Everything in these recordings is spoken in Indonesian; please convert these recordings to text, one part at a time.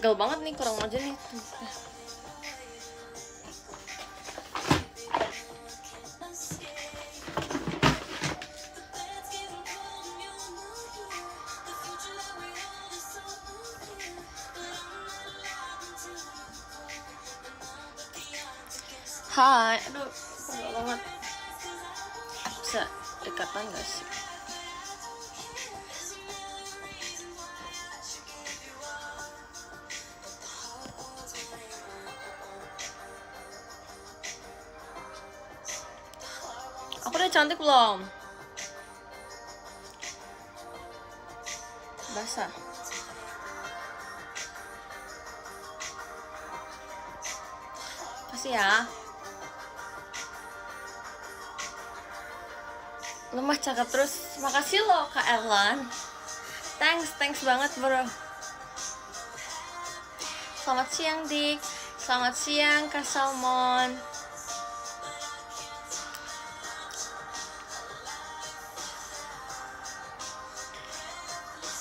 Pegal banget nih, kurang aja nih. Hai, aduh, pegal banget. Bisa dekatan gak sih? Aku udah cantik belum? Basah. Kasih ya. Lemah cakep terus. Makasih loh Kak Erlan. Thanks banget bro. Selamat siang Dik. Selamat siang Kak Salmon.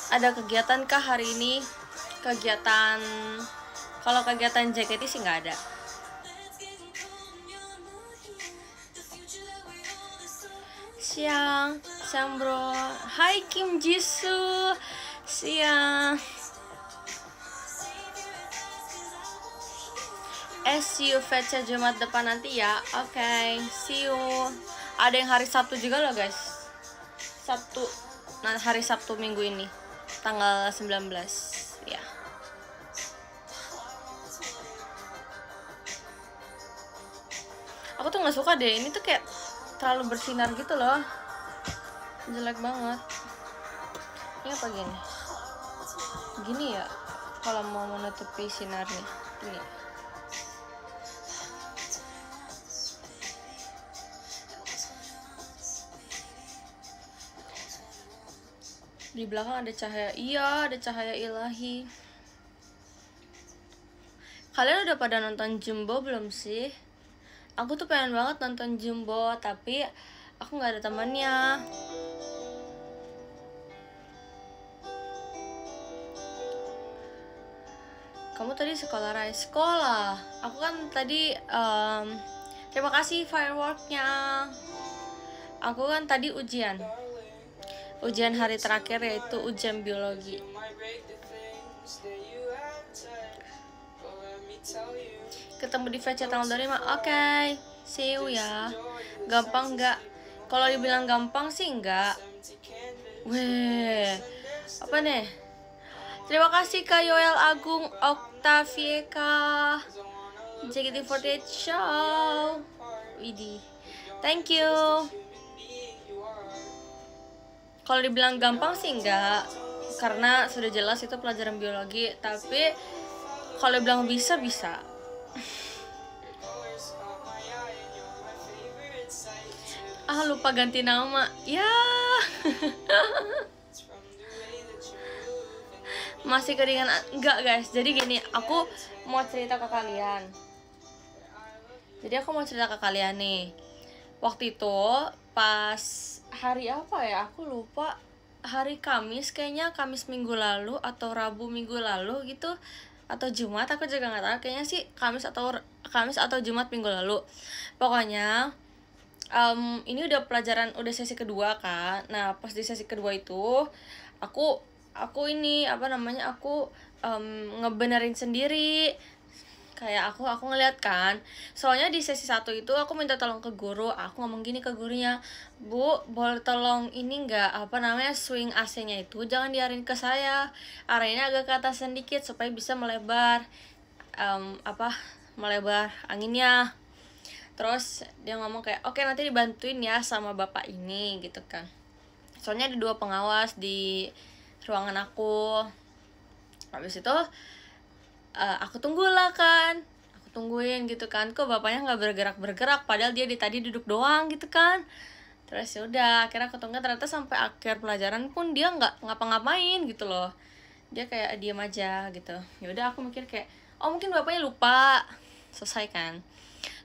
Ada kegiatan kah hari ini? Kalau kegiatan JKT sih nggak ada. Siang bro. Hai Kim Jisoo. Siang. See you Fetcha Jumat depan nanti ya. Oke, see you. Ada yang hari Sabtu juga loh guys. Hari Sabtu minggu ini tanggal 19 ya. Aku tuh nggak suka deh, ini tuh kayak terlalu bersinar gitu loh, jelek banget. Ini apa gini ya kalau mau menutupi sinarnya ini. Di belakang ada cahaya, iya ada cahaya ilahi. Kalian udah pada nonton Jumbo belum sih? Aku tuh pengen banget nonton Jumbo, tapi aku nggak ada temannya. Kamu tadi sekolah Rai? Sekolah. Aku kan tadi terima kasih fireworknya. Aku kan tadi ujian hari terakhir, yaitu ujian biologi. Ketemu di VC tanggal 25. Oke, see you ya. Gampang nggak? Kalau dibilang gampang sih nggak. Weh, apa nih? Terima kasih Kak Yoel Agung Octavieka JKT48 Show. Widih, thank you. Kalau dibilang gampang sih enggak, karena sudah jelas itu pelajaran biologi. Tapi kalau dibilang bisa. Lupa ganti nama. Ya. Masih keringan enggak guys. Jadi gini, aku mau cerita ke kalian. Nih. Waktu itu pas hari apa ya, aku lupa, hari Kamis kayaknya, Kamis minggu lalu atau Rabu minggu lalu gitu, atau Jumat, aku juga nggak tahu, kayaknya sih Kamis atau Jumat minggu lalu. Pokoknya ini udah sesi kedua kan. Nah pas di sesi kedua itu aku ngebenerin sendiri. Kayak aku ngeliat kan, soalnya di sesi 1 itu aku minta tolong ke guru. Aku ngomong gini ke gurunya, Bu, boleh tolong ini nggak, swing AC-nya itu jangan diarahin ke saya, arahinnya agak ke atas sedikit supaya bisa melebar anginnya. Terus dia ngomong kayak, oke, nanti dibantuin ya sama bapak ini gitu kan. Soalnya ada 2 pengawas di ruangan aku. Habis itu aku tungguin gitu kan, kok bapaknya nggak bergerak, padahal dia tadi duduk doang gitu kan. Terus ya udah, akhirnya aku tunggu, ternyata sampai akhir pelajaran pun dia nggak ngapa-ngapain gitu loh, dia kayak diam aja gitu. Ya udah, aku mikir kayak, oh mungkin bapaknya lupa. Selesai kan.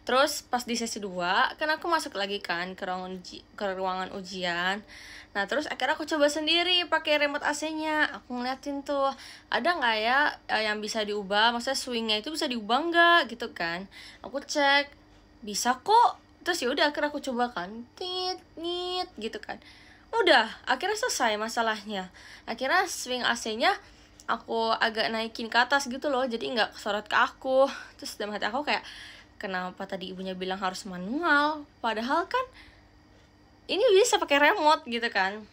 Terus pas di sesi 2 kan aku masuk lagi kan ke ruangan ujian. Nah terus akhirnya aku coba sendiri pakai remote AC-nya. Aku ngeliatin tuh ada nggak ya yang bisa diubah, maksudnya swingnya itu bisa diubah nggak gitu kan. Aku cek bisa kok. Terus ya udah akhirnya aku coba kan, tit nit gitu kan. Udah akhirnya selesai masalahnya. Akhirnya swing AC-nya aku agak naikin ke atas gitu loh, jadi nggak kesorot ke aku. Terus dalam hati aku kayak, kenapa tadi ibunya bilang harus manual, padahal kan ini bisa pakai remote gitu kan.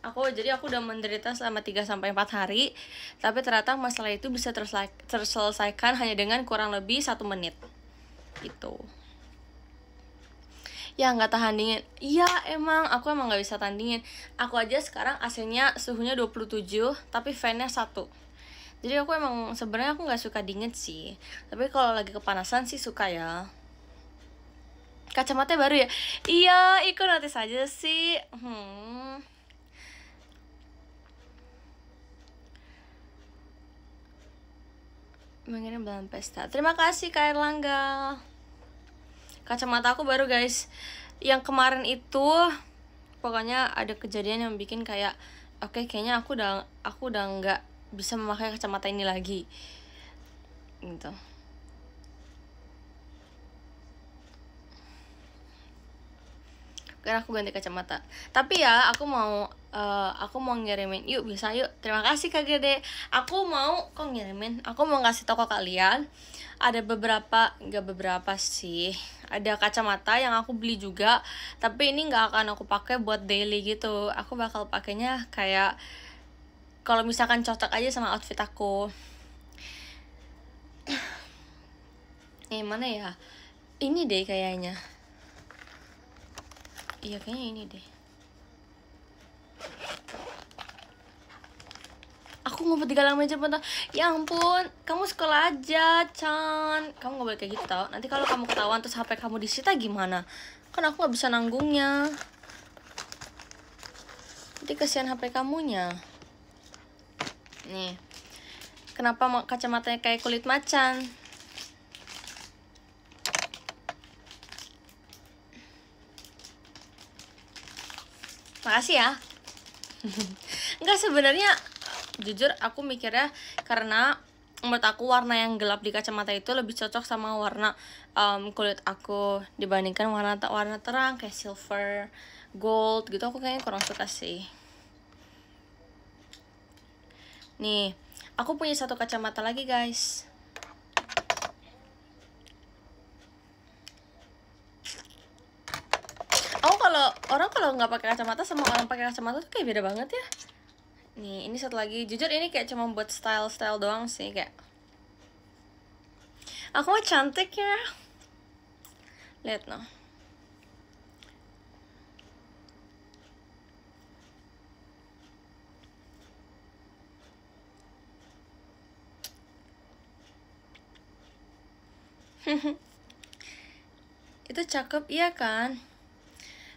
Jadi aku udah menderita selama 3-4 hari, tapi ternyata masalah itu bisa terselesaikan hanya dengan kurang lebih 1 menit gitu. Ya nggak tahan dingin. Iya aku emang nggak bisa tahan dingin. Aku aja sekarang AC-nya suhunya 27 tapi fan-nya 1. Jadi aku emang sebenarnya aku nggak suka dingin sih, tapi kalau lagi kepanasan sih suka ya. Kacamata baru ya? Iya, ikut notice aja sih. Mengirim dalam pesta. Terima kasih Kak Erlangga. Kacamata aku baru guys. Yang kemarin itu pokoknya ada kejadian yang bikin kayak oke, kayaknya aku udah nggak bisa memakai kacamata ini lagi gitu. Karena aku ganti kacamata. Tapi ya aku mau ngirimin, yuk bisa yuk. Terima kasih Kak Gede. Aku mau ngasih tau ke kalian. Ada nggak beberapa sih. Ada kacamata yang aku beli juga, tapi ini nggak akan aku pakai buat daily gitu. Aku bakal pakainya kayak kalau misalkan cocok aja sama outfit aku. Mana ya? Ini deh kayaknya. Iya kayaknya ini deh. Aku ngumpet di galang meja bentar. Ya ampun, kamu sekolah aja, Chan. Kamu gak boleh kayak gitu tau. Nanti kalau kamu ketahuan terus HP kamu disita gimana? Kan aku gak bisa nanggungnya. Nanti kasihan HP kamunya. Nih, kenapa kacamatanya kayak kulit macan? Makasih ya. Enggak, sebenarnya jujur aku mikirnya karena menurut aku warna yang gelap di kacamata itu lebih cocok sama warna kulit aku dibandingkan warna terang kayak silver, gold gitu. Aku kayaknya kurang suka sih. Nih, aku punya 1 kacamata lagi guys. Kalau nggak pakai kacamata sama orang pakai kacamata tuh kayak beda banget ya. Nih, ini 1 lagi. Jujur ini kayak cuma buat style doang sih, kayak aku mah cantik ya. Lihat no. Itu cakep, iya kan?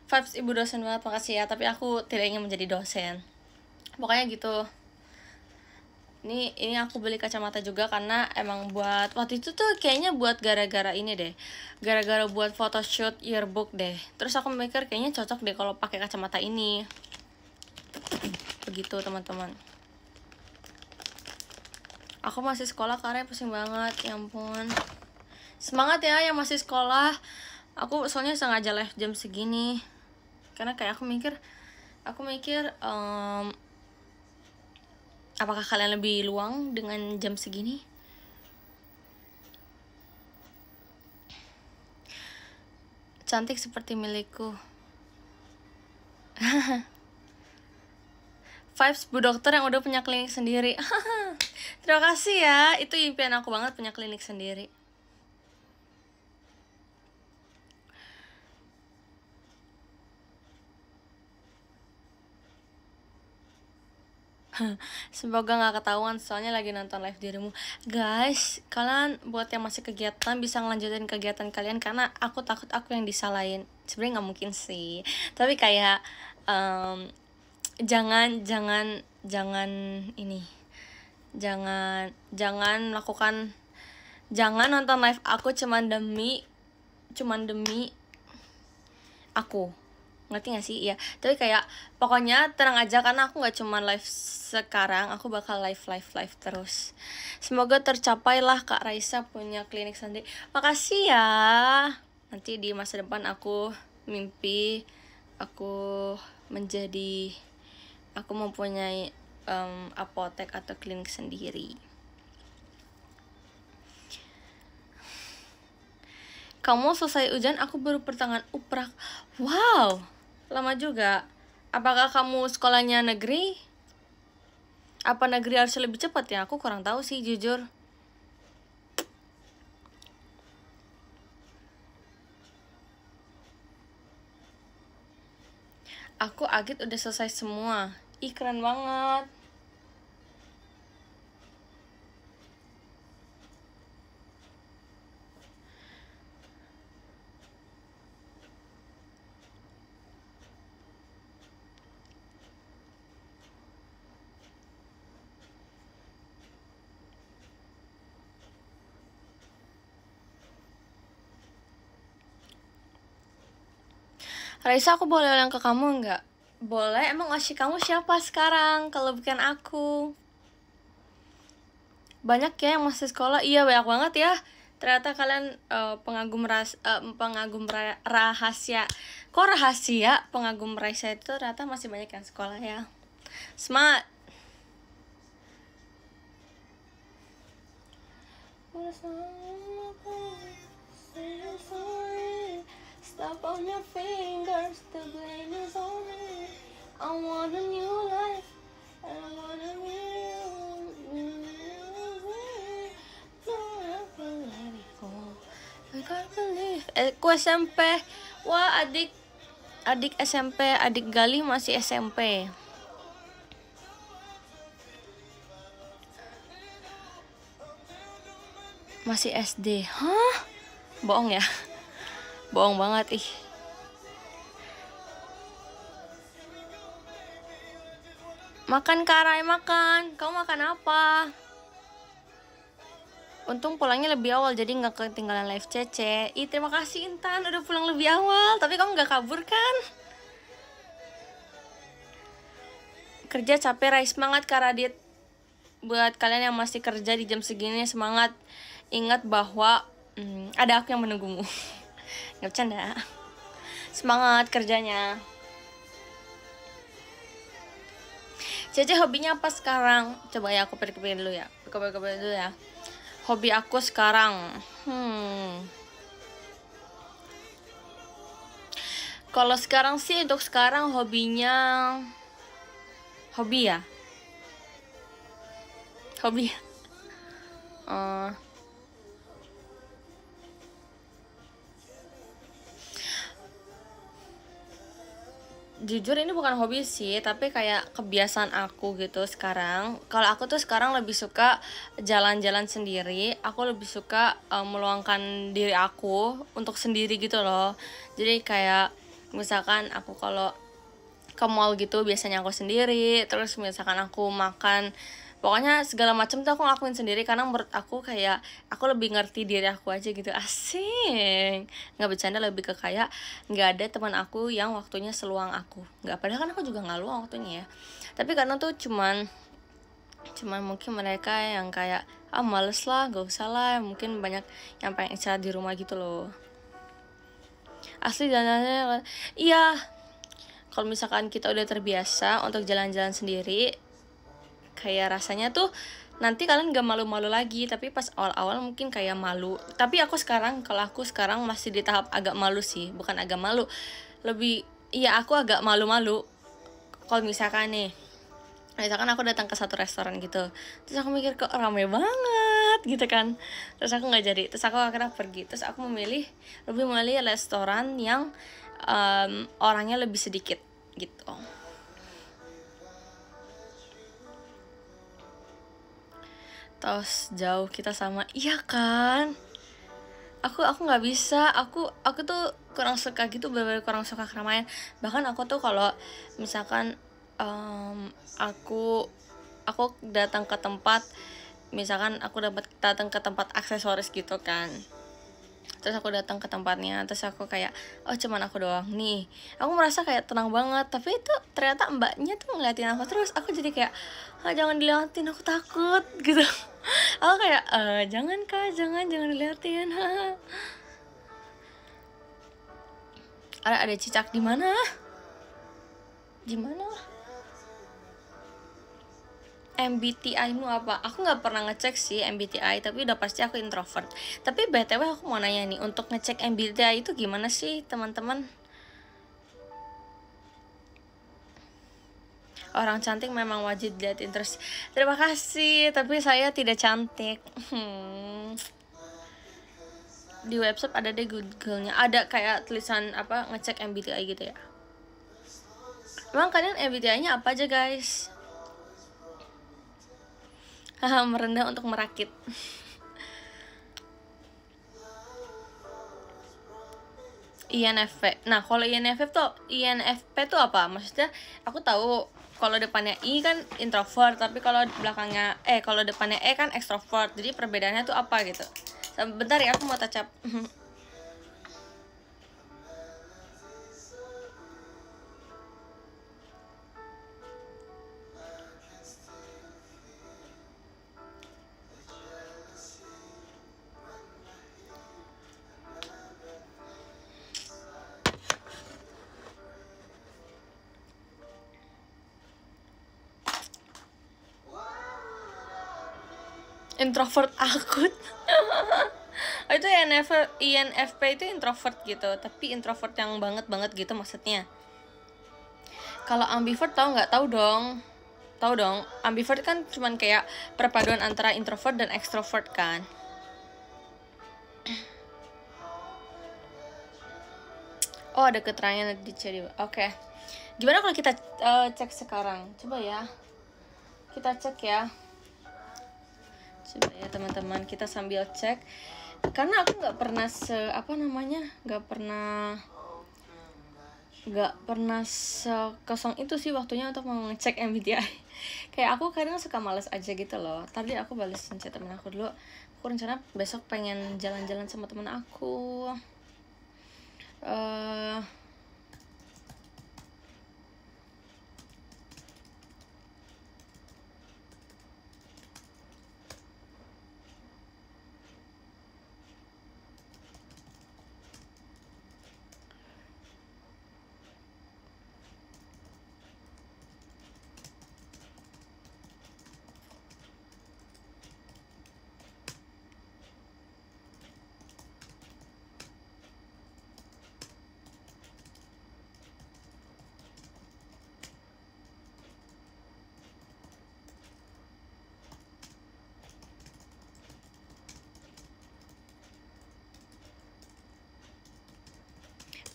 Vibes ibu dosen banget, makasih ya. Tapi aku tidak ingin menjadi dosen. Pokoknya gitu. Ini aku beli kacamata juga karena emang buat waktu itu tuh kayaknya buat gara-gara ini deh. Gara-gara buat photoshoot yearbook deh. Terus aku mikir kayaknya cocok deh kalau pakai kacamata ini. Begitu teman-teman. Aku masih sekolah karena pusing banget, ya ampun. Semangat ya yang masih sekolah. Aku soalnya sengaja live jam segini karena kayak aku mikir apakah kalian lebih luang dengan jam segini? Cantik seperti milikku. Vibes Bu Dokter yang udah punya klinik sendiri. Terima kasih ya. Itu impian aku banget punya klinik sendiri. Semoga gak ketahuan soalnya lagi nonton live dirimu. Guys, kalian buat yang masih kegiatan bisa ngelanjutin kegiatan kalian karena aku takut aku yang disalahin. Sebenarnya nggak mungkin sih, tapi kayak jangan nonton live aku cuman demi cuman demi aku, ngerti gak sih? Iya, tapi kayak pokoknya tenang aja, karena aku nggak cuman live sekarang, aku bakal live terus. Semoga tercapai lah Kak Raisa punya klinik sendiri. Makasih ya. Nanti di masa depan aku mimpi aku mempunyai apotek atau klinik sendiri. Kamu selesai ujian, aku baru pertengahan uprak. Wow, lama juga. Apakah kamu sekolahnya negeri? Apa negeri harus lebih cepat ya? Aku kurang tahu sih, jujur. Aku Agit udah selesai semua. Ih, keren banget. Raisa, aku boleh ulang ke kamu nggak? Boleh. Emang ngasih kamu siapa sekarang kalau bukan aku? Banyak ya yang masih sekolah. Iya, banyak banget ya. Ternyata kalian pengagum rahasia. Kok rahasia? Pengagum Raisa itu ternyata masih banyak yang sekolah ya. Semangat. Stop on your fingers, the blame is on me. I want a new life, and I wanna be I can't believe. Aku SMP. Wah, adik SMP, adik Gali masih SMP. Masih SD. Hah? Bohong ya? Bohong banget ih. Makan Karai, makan. Kamu makan apa? Untung pulangnya lebih awal jadi nggak ketinggalan live Cece. Ih, terima kasih Intan udah pulang lebih awal. Tapi kamu nggak kabur kan? Kerja capek, Rai. Semangat Kak Radit. Buat kalian yang masih kerja di jam segini, semangat. Ingat bahwa ada aku yang menunggumu. Nggak bercanda. Semangat kerjanya. Cece hobinya apa sekarang? Coba ya aku pikir-pikir dulu ya. Pikir-pikir dulu ya. Hobi aku sekarang. Kalau sekarang sih, untuk sekarang hobinya hobi ya. Jujur ini bukan hobi sih, tapi kayak kebiasaan aku gitu sekarang. Kalau aku tuh sekarang lebih suka jalan-jalan sendiri. Aku lebih suka meluangkan diri aku untuk sendiri gitu loh. Jadi kayak misalkan aku kalau ke mall gitu biasanya aku sendiri. Terus misalkan aku makan, pokoknya segala macam tuh aku ngelakuin sendiri, karena menurut aku kayak aku lebih ngerti diri aku aja gitu. Asing, nggak bercanda, lebih ke kayak nggak ada teman aku yang waktunya seluang aku. Nggak, padahal kan aku juga nggak luang waktunya ya, tapi karena tuh cuman mungkin mereka yang kayak males lah, gak usah lah, mungkin banyak yang pengen istirahat di rumah gitu loh. Asli jalan-jalan, iya. Kalau misalkan kita udah terbiasa untuk jalan-jalan sendiri, kayak rasanya tuh nanti kalian gak malu-malu lagi. Tapi pas awal-awal mungkin kayak malu. Tapi kalau aku sekarang masih di tahap agak malu sih. Bukan agak malu, lebih, iya aku agak malu-malu. Kalau misalkan aku datang ke satu restoran gitu, terus aku mikir kok rame banget gitu kan, terus aku nggak jadi, terus aku akhirnya pergi, terus aku lebih memilih restoran yang orangnya lebih sedikit gitu. Terus jauh kita sama, iya kan? Aku nggak bisa, aku tuh kurang suka gitu, bener-bener kurang suka keramaian. Bahkan aku tuh kalau misalkan aku datang ke tempat, misalkan aku datang ke tempat aksesoris gitu kan, Terus aku datang ke tempatnya, terus aku kayak, oh cuman aku doang nih. Aku merasa kayak tenang banget, tapi itu ternyata mbaknya tuh ngeliatin aku terus. Aku jadi kayak, jangan diliatin, aku takut gitu. Aku kayak, jangan kak, jangan diliatin. Ada cicak di mana? Di mana? MBTI-mu apa? Aku nggak pernah ngecek sih MBTI, tapi udah pasti aku introvert. Tapi BTW aku mau nanya nih, untuk ngecek MBTI itu gimana sih teman-teman? Orang cantik memang wajib diliatin terus. Terima kasih, tapi saya tidak cantik. Di website ada deh Google-nya, ada kayak tulisan apa ngecek MBTI gitu ya. Emang kalian MBTI-nya apa aja guys? Merendah untuk merakit. INFP. Nah, kalau INFP tuh apa? Maksudnya aku tahu kalau depannya I kan introvert, tapi kalau belakangnya kalau depannya E kan extrovert. Jadi perbedaannya tuh apa gitu? Bentar ya, aku mau touch up. Introvert akut. Itu INFP itu introvert gitu, tapi introvert yang banget gitu maksudnya. Kalau ambivert tahu dong. Ambivert kan cuman kayak perpaduan antara introvert dan extrovert kan. Oh, ada keterangan di chat. Oke. Gimana kalau kita cek sekarang? Coba ya. Kita cek ya. Coba ya teman-teman, kita sambil cek. Karena aku nggak pernah nggak pernah sekosong itu sih waktunya untuk mengecek MBTI. Kayak aku kadang suka males aja gitu loh. Tadi aku balesin chat temen aku dulu. Aku rencana besok pengen jalan-jalan sama temen aku.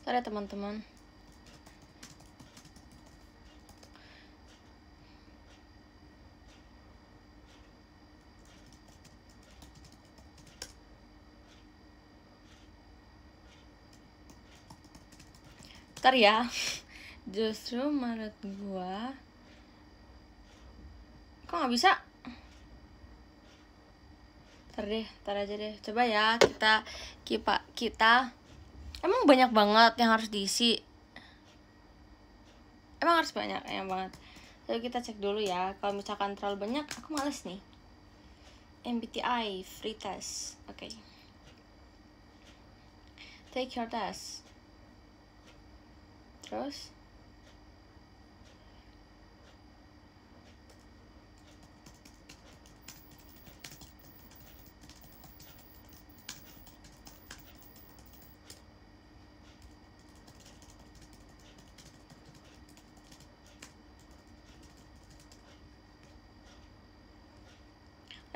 Ada teman-teman. Ntar ya. Justru menurut gua kok nggak bisa? Ntar aja deh. Coba ya kita emang banyak banget yang harus diisi. Emang harus banyak yang banget. Jadi kita cek dulu ya. Kalau misalkan terlalu banyak, aku males nih. MBTI free test. Oke. Take your test. Terus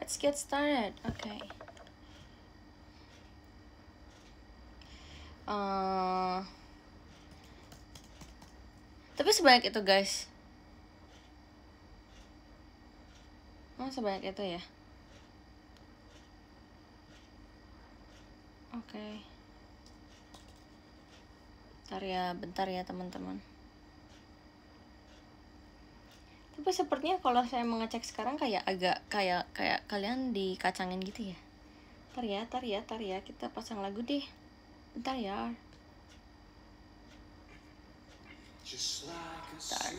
let's get started. Okay. Tapi sebanyak itu guys. Sebanyak itu ya. Oke. Bentar ya teman-teman. Tapi sepertinya kalau saya mengecek sekarang kayak agak kayak kalian dikacangin gitu ya. Tar ya, kita pasang lagu deh. Bentar ya. Bentar.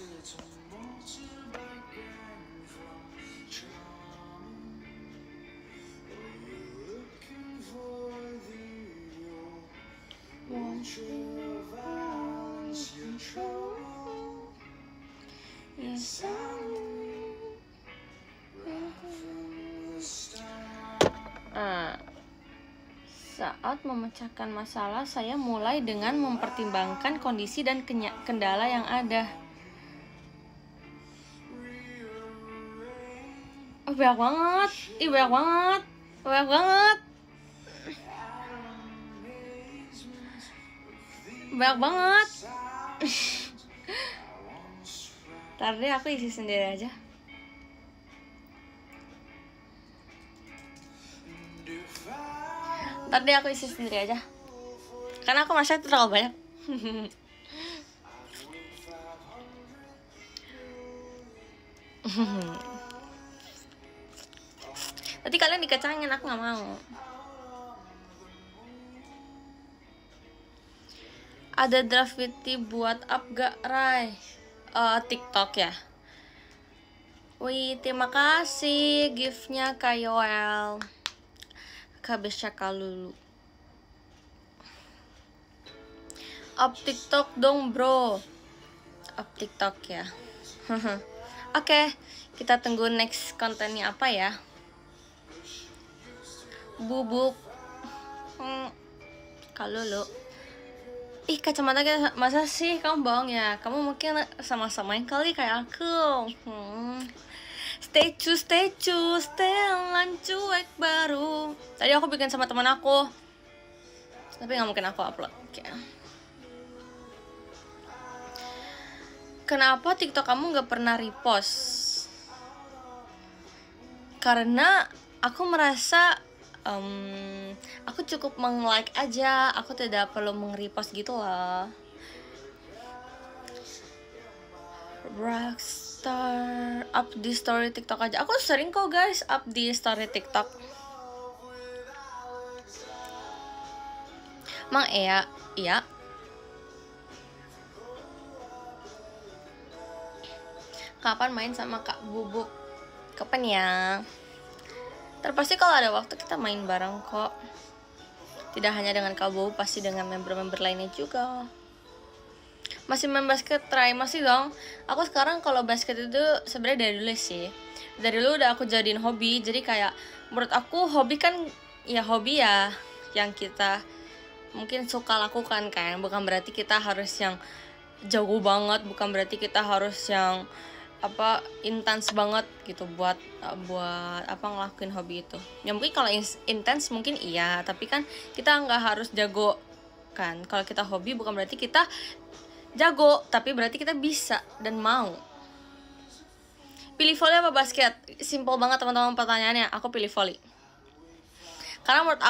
Saat memecahkan masalah, saya mulai dengan mempertimbangkan kondisi dan kendala yang ada. Oh, banyak banget. Banyak banget. Banyak banget. Banyak banget. Ntar deh, aku isi sendiri aja. Ntar deh, aku isi sendiri aja. Karena aku merasa itu terlalu banyak. Nanti kalian dikacangin, aku gak mau. Ada draft witty buat up gak, Rai? TikTok ya. Wih, terima kasih gift-nya Kak Yoel. Kabesha Kalulu. Up TikTok dong, bro. Up TikTok ya. Oke, kita tunggu next kontennya apa ya. Bubuk Kalulu. Ih, kacamata kita, masa sih kamu bohong ya? Kamu mungkin sama-samain kali kayak aku. Stay setelan cuek baru. Tadi aku bikin sama teman aku, tapi nggak mungkin aku upload. Okay. Kenapa TikTok kamu nggak pernah repost? Karena aku merasa aku cukup meng-like aja, aku tidak perlu meng-repost gitu lah. Rockstar, up di story TikTok aja. Aku sering kok guys up di story TikTok. Mang iya. Kapan main sama Kak Bubuk? Kapan ya? Terpasti kalau ada waktu kita main bareng kok. Tidak hanya dengan Kak Bubuk, pasti dengan member-member lainnya juga. Masih main basket, try masih dong. Aku sekarang kalau basket itu sebenarnya dari dulu sih. Dari dulu udah aku jadiin hobi. Jadi kayak menurut aku hobi kan ya hobi ya yang kita mungkin suka lakukan kan. Bukan berarti kita harus yang jago banget, bukan berarti kita harus yang intens banget gitu buat ngelakuin hobi itu. Ya mungkin kalau intens mungkin iya, tapi kan kita nggak harus jago kan. Kalau kita hobi bukan berarti kita jago, tapi berarti kita bisa dan mau. Pilih volley apa basket? Simple banget teman-teman pertanyaannya. Aku pilih volley. Karena menurut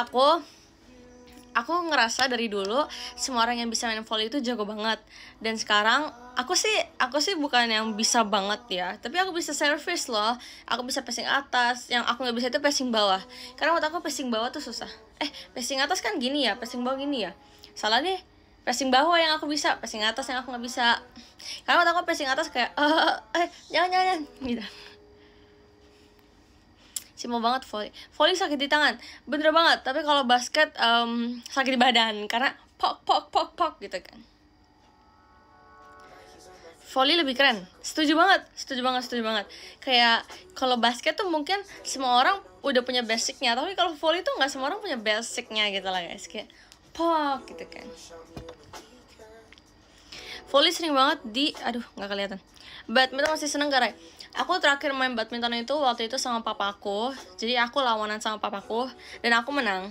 aku ngerasa dari dulu semua orang yang bisa main volley itu jago banget. Dan sekarang aku sih bukan yang bisa banget ya, tapi aku bisa service loh. Aku bisa passing atas. Yang aku nggak bisa itu passing bawah. Karena menurut aku passing bawah tuh susah. Passing atas kan gini ya, passing bawah gini ya. Salah deh. Passing bawah yang aku bisa, passing atas yang aku nggak bisa. Karena menurut aku passing atas kayak jangan gitu. Simpel banget volley. Volley sakit di tangan, bener banget. Tapi kalau basket sakit di badan karena pok gitu kan. Volley lebih keren. Setuju banget. Kayak kalau basket tuh mungkin semua orang udah punya basicnya, tapi kalau volley tuh nggak semua orang punya basicnya gitu lah guys. Kayak pok gitu kan. Volley sering banget nggak kelihatan. Badminton masih seneng gak, Rai? Aku terakhir main badminton itu waktu itu sama papaku. Jadi aku lawanan sama papaku dan aku menang.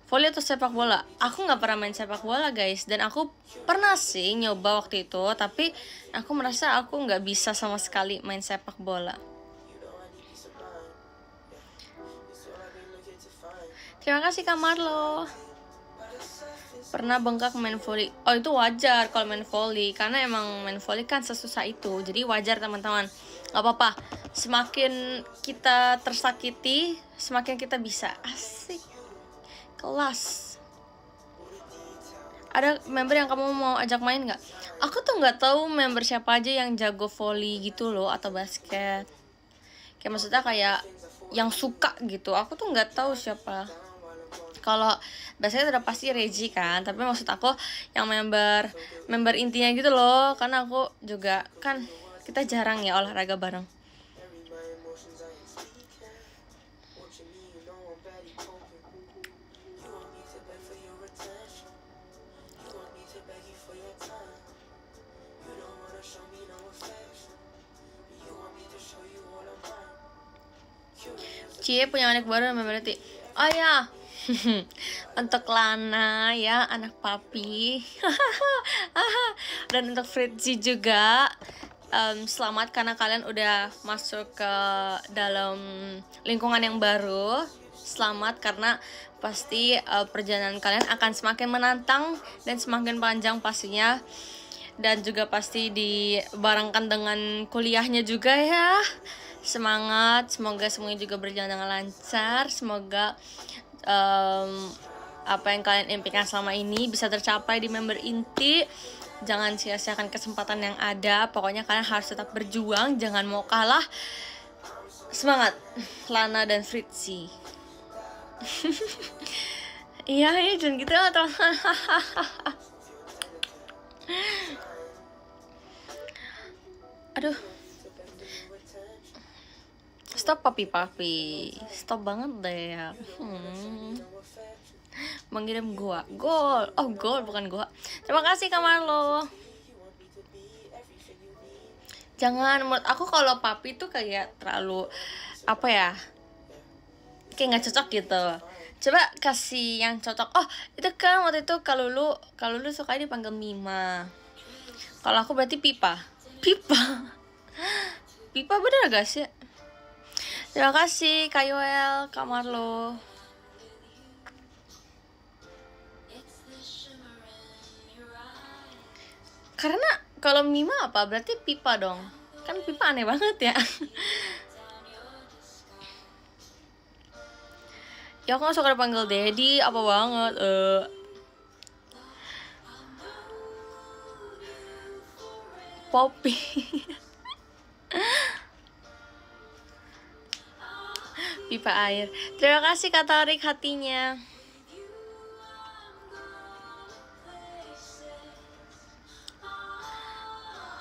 Volley atau sepak bola? Aku nggak pernah main sepak bola guys. Dan aku pernah sih nyoba waktu itu, tapi aku merasa aku nggak bisa sama sekali main sepak bola. Terima kasih Kak Marlo. Pernah bengkak main volley. Oh, itu wajar kalau main volley, karena emang main volley kan sesusah itu. Jadi wajar teman-teman. Gak apa-apa. Semakin kita tersakiti, semakin kita bisa. Asik. Kelas. Ada member yang kamu mau ajak main nggak? Aku tuh nggak tahu member siapa aja yang jago volley gitu loh, atau basket. Kayak maksudnya kayak yang suka gitu. Aku tuh nggak tahu siapa. Kalau basket udah pasti Reggie kan, tapi maksud aku yang member intinya gitu loh, karena aku juga kan kita jarang ya olahraga bareng. Cie punya anak baru namanya berarti. Oh ya. Untuk Lana ya, anak papi. Dan untuk Fritzi juga, selamat karena kalian udah masuk ke dalam lingkungan yang baru. Selamat karena pasti perjalanan kalian akan semakin menantang dan semakin panjang pastinya. Dan juga pasti dibarengkan dengan kuliahnya juga ya. Semangat, semoga semuanya juga berjalan dengan lancar. Semoga apa yang kalian impikan selama ini bisa tercapai di member inti. Jangan sia-siakan kesempatan yang ada. Pokoknya kalian harus tetap berjuang, jangan mau kalah. Semangat Lana dan Fritzi. Iya, jangan gitu lah teman-teman. Aduh, stop papi, stop banget deh ya. Mengirim gua gol, oh gol bukan gua. Terima kasih Kamar lo. Jangan, menurut aku kalau papi tuh kayak terlalu apa ya, kayak nggak cocok gitu. Coba kasih yang cocok. Oh itu kan waktu itu kalau lu suka dipanggil Mima. Kalau aku berarti Pipa bener gak sih? Terima kasih Kak Yoel, Kak Marlo. Karena kalau Mima apa? Berarti Pipa dong. Kan Pipa aneh banget ya. Ya aku gak suka dipanggil Daddy, apa banget. Poppy. Pipa air. Terima kasih Kak Tarik hatinya.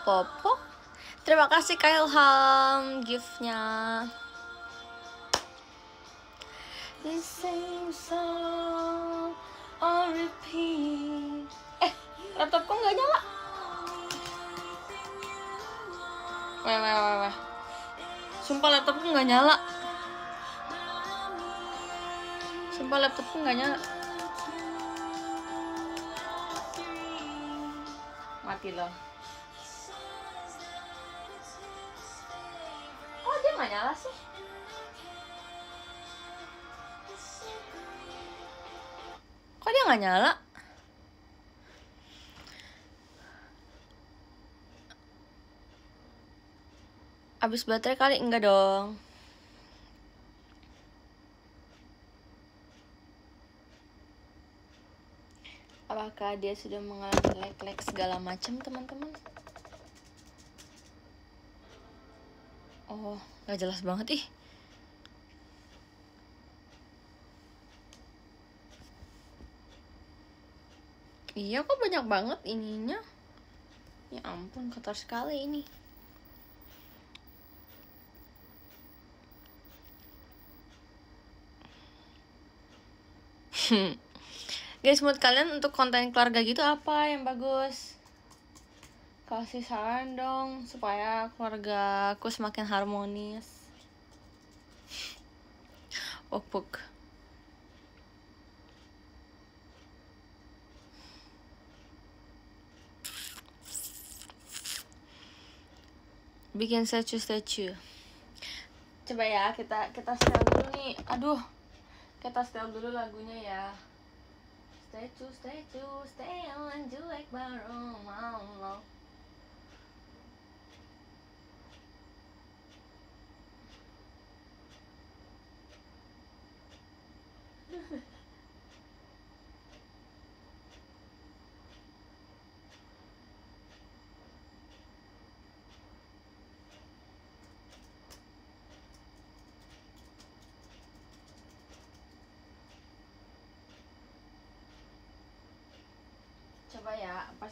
Popo. Terima kasih Kak Ilham gift-nya. The same song on repeat. Laptopku nggak nyala. Weh. Sumpah laptopku nggak nyala. Mati loh. Oh dia nggak nyala sih. Kok dia nggak nyala? Habis baterai kali? Enggak dong. Apakah dia sudah mengalami lag segala macam teman-teman? Oh, nggak jelas banget ih. Iya kok banyak banget ininya. Ya ampun, kotor sekali ini. Guys, menurut kalian untuk konten keluarga gitu apa yang bagus? Kasih saran dong supaya keluarga aku semakin harmonis. Opuk. Bikin statue. Coba ya, kita setel dulu nih. Aduh, kita setel dulu lagunya ya. stay on cuek baru mau lo. Coba ya, apa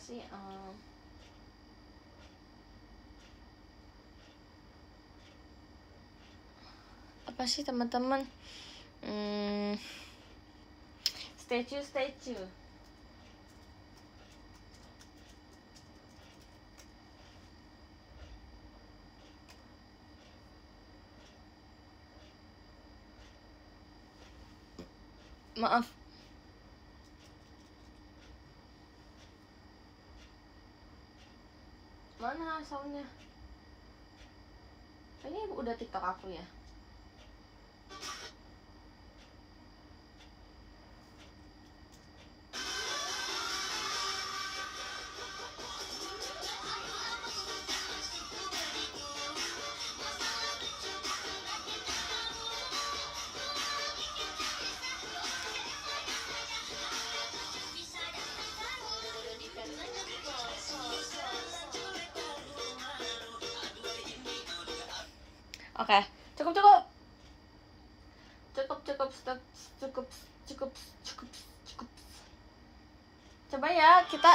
sih teman-teman? Statue. Maaf. Mana soundnya? Ini udah TikTok aku ya. Oke, cukup. Coba ya kita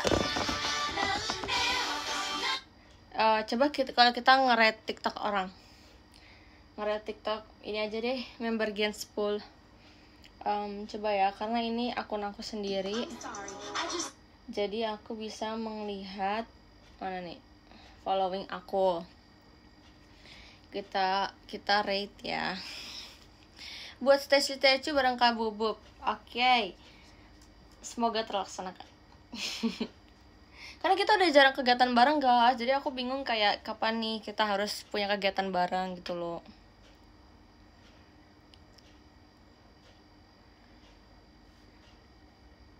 kalau kita nge-rate TikTok orang. Nge-rate TikTok ini aja deh, member Genspool. Coba ya, karena ini akun aku sendiri. Jadi aku bisa melihat mana nih following aku. Kita rate ya. Buat statue bareng Kak Bubub. Oke. Semoga terlaksanakan. Karena kita udah jarang kegiatan bareng guys. Jadi aku bingung kayak kapan nih kita harus punya kegiatan bareng gitu loh.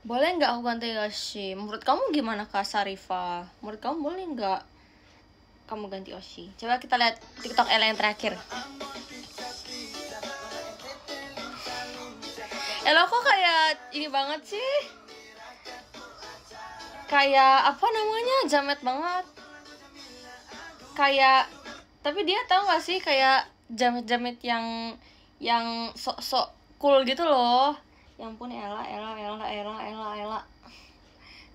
Boleh nggak aku ganti Yoshi? Menurut kamu gimana Kak Sarifah? Menurut kamu boleh nggak kamu ganti Yoshi? Coba kita lihat TikTok Ella yang terakhir. Ella kok kayak ini banget sih? Kayak apa namanya? Jamet banget. Kayak tapi dia tahu nggak sih kayak jamet-jamet yang sok-sok cool gitu loh. Ya ampun Ella.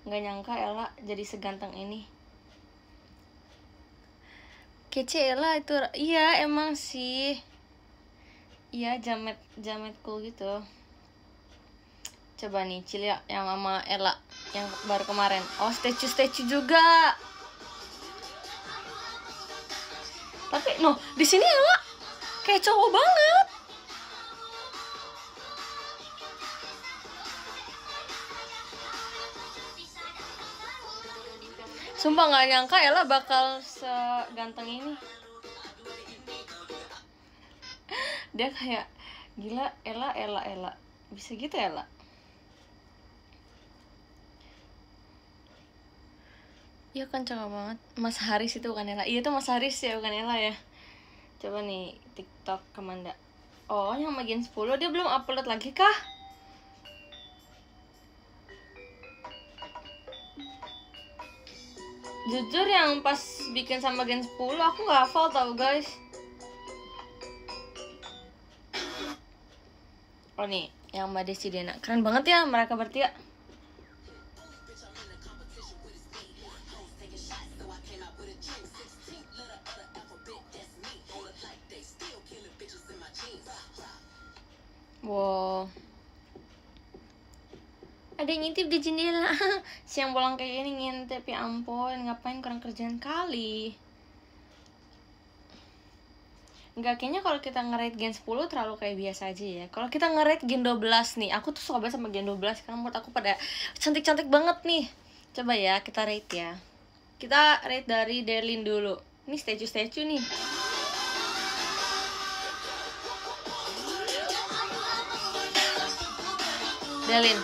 Nggak nyangka Ella jadi seganteng ini. Kece Ella itu, iya emang sih. Iya jamet cool gitu. Coba nih Cilia yang sama Ella yang baru kemarin. Oh statue juga. Tapi no di sini Ella kayak cowok banget. Sumpah nggak nyangka Ella bakal seganteng ini. Dia kayak gila Ella. Bisa gitu Ella. Iya kan cakep banget. Mas Haris itu bukan Ella. Iya tuh Mas Haris ya bukan Ella ya. Coba nih TikTok Kemanda. Oh yang bagian 10 dia belum upload lagi kah? Jujur yang pas bikin sama Gen 10 aku gak hafal tau guys. Oh nih yang Mbak Desi Dena. Keren banget ya mereka bertiga. Wow. Ada yang ngintip di jendela. Siang bolong kayak gini ngintip, ya ampun, ngapain kurang kerjaan kali. Enggak, kayaknya kalau kita nge-rate Gen 10 terlalu kayak biasa aja ya. Kalau kita nge-rate Gen 12 nih, aku tuh suka banget sama Gen 12 karena menurut aku pada cantik-cantik banget nih. Coba ya, kita rate ya. Kita rate dari Derlin dulu. Ini statue nih. Derlin.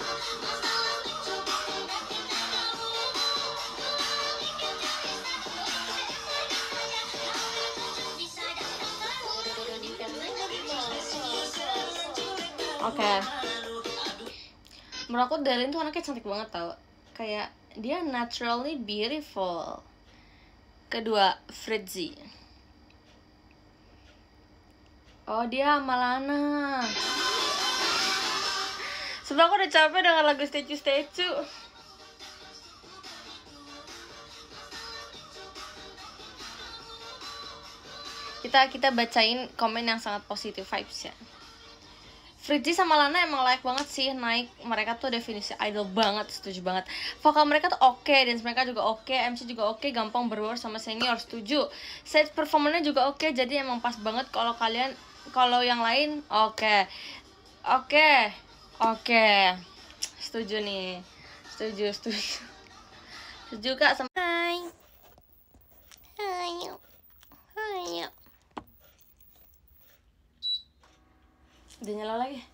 Oke. Menurut aku Dailin tuh anaknya cantik banget tau. Kayak dia naturally beautiful. Kedua, Fritzy. Oh, dia Malana. Sebab aku udah capek dengan lagu statue. Kita bacain komen yang sangat positif vibes ya. Fritzy sama Lana emang layak banget sih naik. Mereka tuh definisi idol banget, setuju banget. Vokal mereka tuh oke, dance mereka juga oke, MC juga oke, gampang berbaur sama senior, setuju. Stage performanya juga oke, jadi emang pas banget kalau yang lain oke. Setuju nih. Setuju. Setuju Kak sama. Hai. Udah nyala lagi.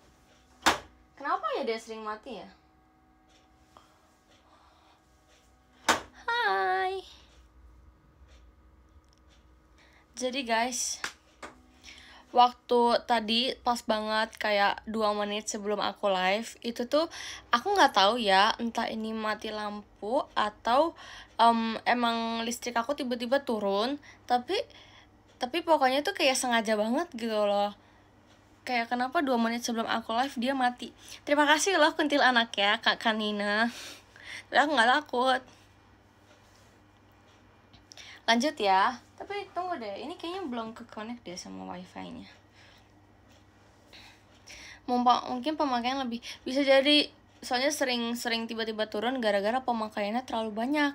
Kenapa ya dia sering mati ya? Hai. Jadi guys, waktu tadi pas banget kayak 2 menit sebelum aku live, itu tuh aku nggak tahu ya, entah ini mati lampu atau emang listrik aku tiba-tiba turun, tapi pokoknya tuh kayak sengaja banget gitu loh. Kayak kenapa 2 menit sebelum aku live dia mati. Terima kasih loh kuntilanak ya Kak Kanina. Tapi aku gak takut. Lanjut ya. Tapi tunggu deh, ini kayaknya belum ke-connect deh sama wifi-nya. Mungkin pemakaian lebih. Bisa jadi, soalnya sering tiba-tiba turun gara-gara pemakaiannya terlalu banyak.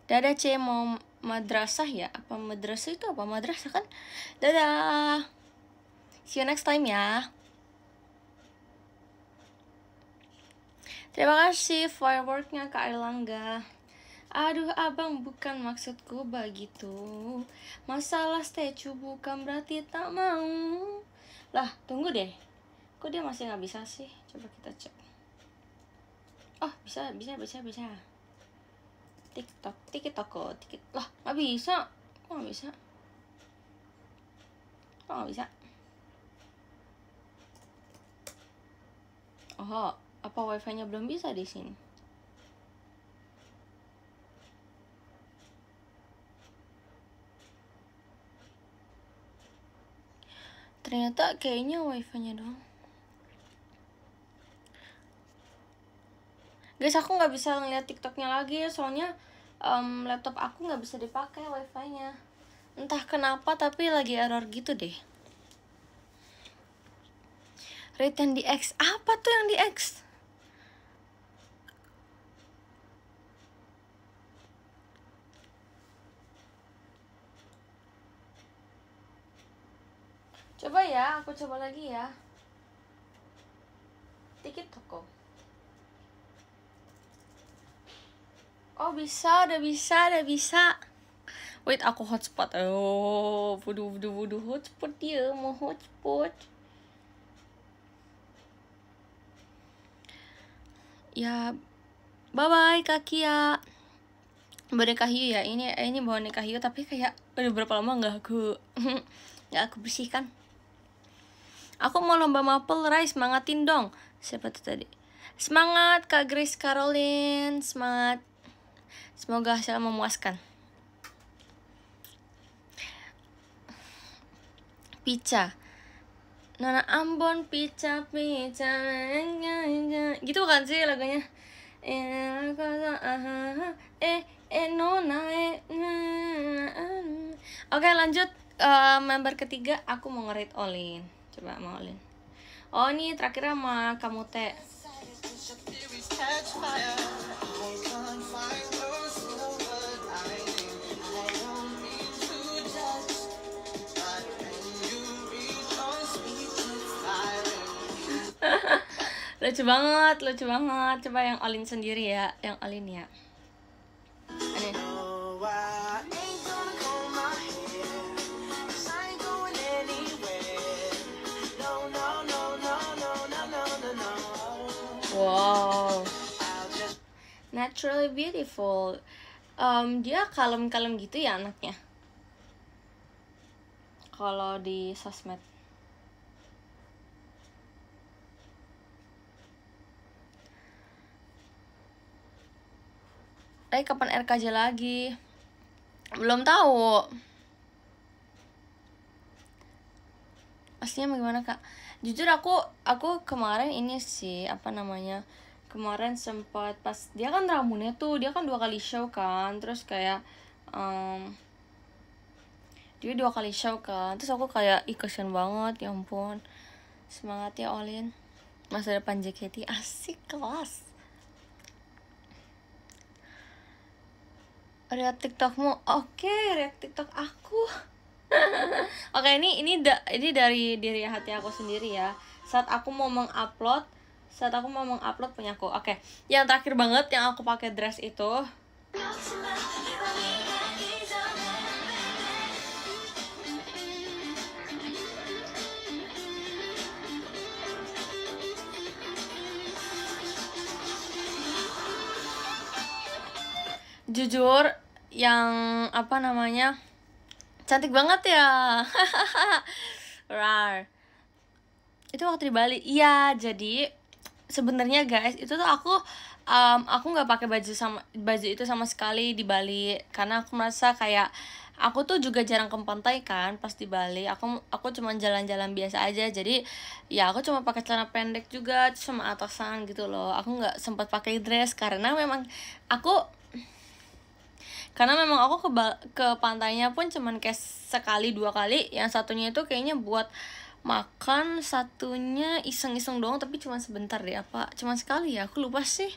Dadah C, mau madrasah ya? Apa madrasah itu apa? Madrasah kan? Dadah. See you next time ya. Terima kasih fireworknya Kak Erlangga. Aduh abang, bukan maksudku begitu. Masalah statue bukan berarti tak mau. Lah tunggu deh, kok dia masih gak bisa sih? Coba kita cek. Oh bisa. TikTok lah gak bisa. Kok gak bisa? Oh, apa wifi-nya belum bisa di sini? Ternyata kayaknya wifi-nya doang. Guys, aku nggak bisa ngeliat TikToknya lagi ya, soalnya laptop aku nggak bisa dipakai wifi-nya. Entah kenapa tapi lagi error gitu deh. Rate yang di X, apa tuh yang di X? Coba ya, aku coba lagi ya. TikTok kok. Oh bisa, udah bisa. Wait, aku hotspot. Oh, wudu hotspot dia, mau hotspot. Ya, bye Kak Kia. Boneka hiu ya, ini boneka hiu tapi kayak udah berapa lama nggak aku bersihkan. Aku mau lomba maple rice, semangatin dong. Siapa tuh tadi? Semangat Kak Grace Caroline, semangat. Semoga hasilnya memuaskan. Pica. Nona Ambon pica. Gitu kan sih lagunya. Oke lanjut, member ketiga aku mau nge-rate Olin. Coba mau Olin. Oh ini terakhir sama kamu teh. lucu banget. Coba yang Olin sendiri ya, yang Olin ya. Ini. Wow, naturally beautiful. Dia kalem gitu ya anaknya. kalau di sosmed. Kapan RKJ lagi? Belum tahu. Aslinya bagaimana kak? Jujur aku kemarin ini sih apa namanya, kemarin sempat pas dia kan Ramunnya tuh dia kan 2 kali show kan, terus kayak dia 2 kali show kan, terus aku kayak ih kasian banget, ya ampun, semangat ya Olin, masa depan JKT asik kelas. React TikTokmu, oke, react TikTok aku. Oke, ini dari diri hati aku sendiri ya. Saat aku mau mengupload punya aku. Oke, yang terakhir banget yang aku pakai dress itu. Jujur yang apa namanya, cantik banget ya. Rar. Itu waktu di Bali. Iya, jadi sebenarnya guys, itu tuh aku nggak pakai baju itu sama sekali di Bali karena aku merasa kayak aku tuh juga jarang ke pantai kan pas di Bali. Aku cuma jalan-jalan biasa aja. Jadi ya aku cuma pakai celana pendek juga sama atasan gitu loh. Aku nggak sempat pakai dress karena memang aku ke pantainya pun cuman kayak sekali 2 kali. Yang satunya itu kayaknya buat makan, satunya iseng-iseng doang, tapi cuma sebentar deh, apa cuma sekali ya, aku lupa sih,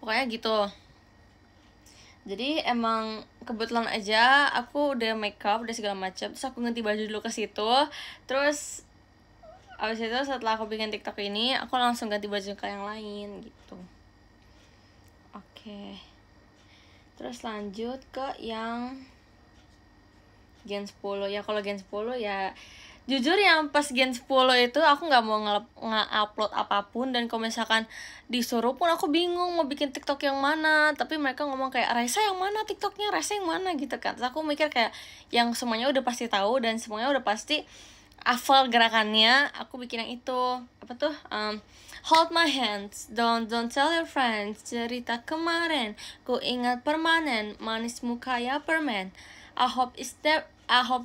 pokoknya gitu. Jadi emang kebetulan aja aku udah makeup, udah segala macam, terus aku ganti baju dulu ke situ. Terus abis itu setelah aku bikin TikTok ini, aku langsung ganti baju ke yang lain gitu. Oke. Terus lanjut ke yang Gen 10. Ya kalau Gen 10 ya jujur yang pas Gen 10 itu aku nggak mau nge-upload apapun, dan kalau misalkan disuruh pun aku bingung mau bikin TikTok yang mana. Tapi mereka ngomong kayak Raisa yang mana TikToknya, Raisa yang mana gitu kan. Terus aku mikir kayak yang semuanya udah pasti tahu dan semuanya udah pasti hafal gerakannya, aku bikin yang itu. Apa tuh? Hold my hands, don't tell your friends. Cerita kemarin, ku ingat permanen. Manismu kayak permen. I hope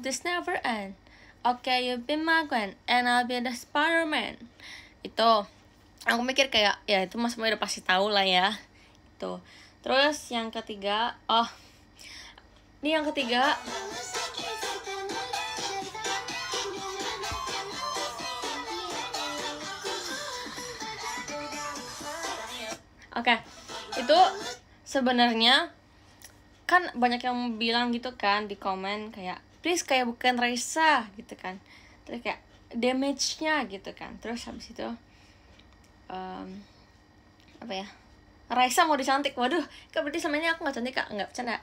this never end. Okay, you be my Gwen, and I'll be the Spider-Man. Itu aku mikir kayak ya itu mas udah pasti tahu lah ya. Itu. Terus yang ketiga, ini yang ketiga. Oke, itu sebenarnya kan banyak yang bilang gitu kan di komen kayak please kayak bukan Raisa gitu kan, terus kayak damage-nya gitu kan. Terus habis itu apa ya, Raisa mau dicantik, waduh kan berarti sebenarnya aku nggak cantik kak, nggak bercanda.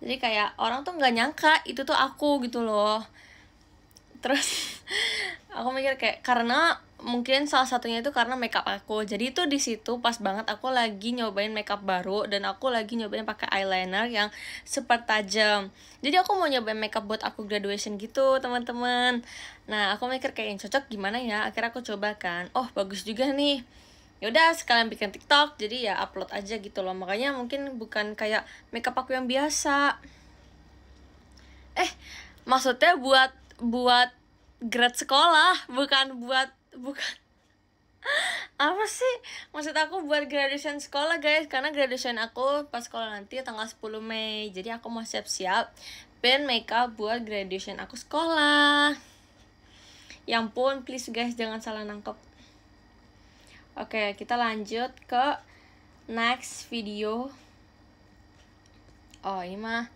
Jadi kayak orang tuh nggak nyangka itu tuh aku gitu loh. Terus aku mikir kayak karena mungkin salah satunya itu karena makeup aku. Jadi itu di situ pas banget aku lagi nyobain makeup baru dan aku lagi nyobain pakai eyeliner yang super tajam. Jadi aku mau nyobain makeup buat aku graduation gitu teman-teman. Nah aku mikir kayak yang cocok gimana ya. Akhirnya aku coba kan. Oh bagus juga nih. Yaudah sekalian bikin TikTok. Jadi ya upload aja gitu loh. Makanya mungkin bukan kayak makeup aku yang biasa. Maksudnya buat grade sekolah, bukan apa sih maksud aku buat graduation sekolah guys, karena graduation aku pas sekolah nanti tanggal 10 Mei. Jadi aku mau siap-siap pen makeup buat graduation aku sekolah. Ya ampun please guys jangan salah nangkep. Oke kita lanjut ke next video. Oh ini mah